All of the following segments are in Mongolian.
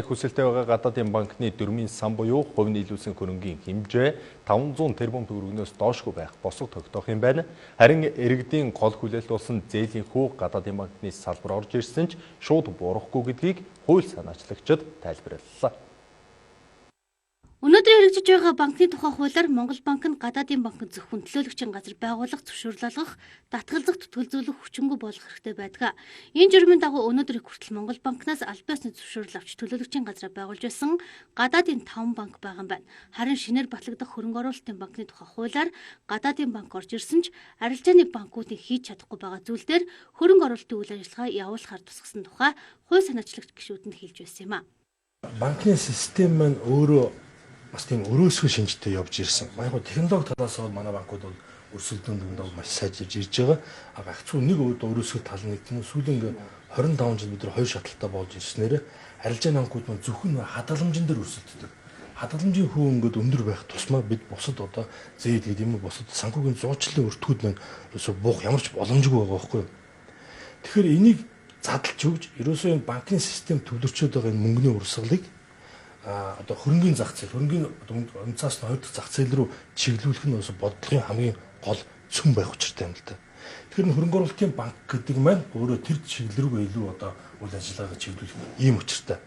Хүсэлтэй байгаа гадаадын банкны дөрмийн сан буюу хувь нийлүүлсэн хөрөнгийн хэмжээ 500 тэрбум төгрөгнөөс доошгүй байх босго тогтоох юм байна. Харин иргэдийн гол хүлээлт болсон зээлийн хүү гадаадын банкны салбар орж ирсэн ч шууд буурахгүй гэдгийг хууль санаачлагчид тайлбарлалаа. Өнөөдөр хэрэгжиж байгаа банкны тухай хуулиар Монгол банк нь гадаадын банкнд зөвхөн төлөөлөгчийн газар байгуулах, зөвшөөрлөх, татгалзах, түтгэлзүүлэх хүчингүй болох хэрэгтэй байдаг. Энэ журмын дагуу өнөөдөр их хүртэл Монгол банкнаас аль биесны зөвшөөрөл авч төлөөлөгчийн газар байгуулж байсан гадаадын 5 банк байгаа юм байна. Харин шинээр батлагдах хөрөнгө оруулалтын банкны тухай хуулиар гадаадын банк орж ирсэн ч арилжааны банкуудын хийж чадахгүй байгаа зүйл дээр хөрөнгө оруулалтын үйл ажиллагаа явуулахар тусгасан тухай хууль санаачлагч гишүүдэнд хэлж байсан юм а. Банкны систем маань өөрөө бас тийм өрөөсгөө шинжтэй явж ирсэн. Яг технологи талаас бол манай банкуд бол өрсөлдөөн дөндөө маш сайжирж ирж байгаа. Гагцгүй нэг өрөөсгөө тал нэг тийм сүүлийн 25 жил бид нар хоёр шаталтай болж ирснээр арилжааны банкуд маань зөвхөн хадгаламжин дээр өрсөлддөг. Хадгаламжийн хүү ингээд өндөр байх тусмаа бид бусад одоо зээл гэдэг юм уу бусад санхүүгийн зуучлалын өртгүүд маань ерөөсөө буух ямар ч боломжгүй байгаа байхгүй юу. Тэгэхээр энийг задлж өгж ерөөсөө энэ банкны систем төвлөрчөөд байгаа энэ мөнгөний урсгалыг одоо хөрөнгөний зах зээл, хөрөнгөний үнцаас нь хоёр дахь зах зээл рүү чиглүүлэх нь бас бодлогын хамгийн гол цөм байх учиртай юм л да. Тэгэхээр хөрөнгө оруулалтын банк гэдэг маань өөрөө тэр чиглэл рүү илүү одоо үйл ажиллагаагаа чиглүүлэх ийм учиртай.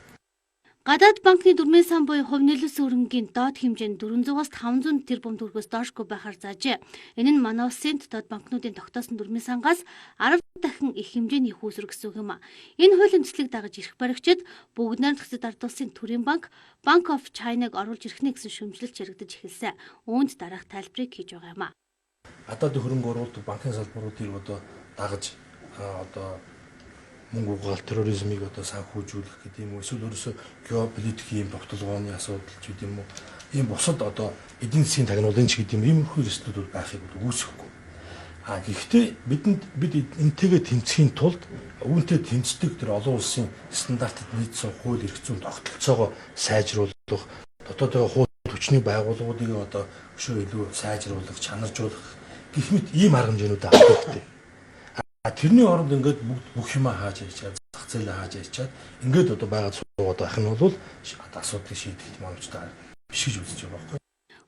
Гадаад банкны дөрмийн сан буюу хувь нийлүүлсэн хөрөнгийн доод хэмжээ нь 400-аас 500 тэрбум төгрөгөөс доошгүй байхаар заажээ. Энэ нь манай улсын дотоод банкнуудын тогтоосон дөрмийн сангаас 10 дахин их хэмжээний их үүсвэр гэсэн үг юм а. Энэ хуулийн төслийг дагаж ирэх баригчид бүгд найрамдагчид ард улсын төрийн банк, Bank of China-г оруулж ирэх нэ гэсэн шүүмжлэлт яригдаж эхэлсэн. Үүнд дараах тайлбарыг хийж байгаа юм а. Гадаад хөрөнгө оруулалт банкны салбаруудыг одоо дагаж одоо мөнгө угаал терроризмыг одоо санхүүжүүлэх гэдэг юм уу эсвэл ерөөсөө геополитикийн тогтолгооны асуудал ч гэдэг юм уу ийм бусад одоо эдийн засгийн тагнуулын ч гэдэг юм иймэрхүү эрсдлүүд байхыг үүсэхгүй. Гэхдээ бид энтэйгээ тэмцэхийн тулд үүнтэй тэмцдэг тэр олон улсын стандартад нийцсэн хууль эрх зүйн тогтолцоогоо сайжруулах, дотоодын хууль хүчний байгууллагуудыг одоо өшөө илүү сайжруулах, чанаржуулах гэх мэт ийм арга хэмжээнүүд авах хэрэгтэй. Тэрний оронд ингээд бүх юма хааж яачаад зах зээлээ хааж яачаад ингээд одоо байгаад суугаад байх нь бол асуудлыг шийдэх юм амжтай биш гэж үзэж байгаа байхгүй.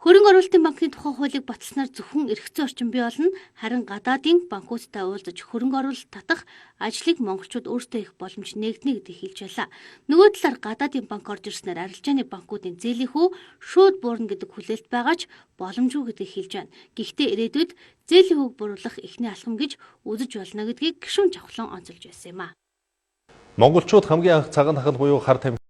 Хөрөнгө оруулалтын банкны тухай хуулийг баталснаар зөвхөн эрх зүйн орчин бий болно. Харин гадаадын банкудтай уулзаж хөрөнгө оруулалт татах ажлыг монголчууд өөрсдөө их боломж нээгдэнэ гэдгийг хэлж байлаа. Нөгөө талаар гадаадын банк орж ирснээр арилжааны банкуудын зээлийн хүү шууд буурна гэдэг хүлээлт байгаа ч боломжгүй гэдгийг хэлж байна. Гэхдээ ирээдүйд зээлийн хүүг буруулах эхний алхам гэж үзэж болно гэдгийг гишүүн Чавхлан онцолж байсан юм а. Монголчууд хамгийн анх цагаан хахал буюу хар тамхи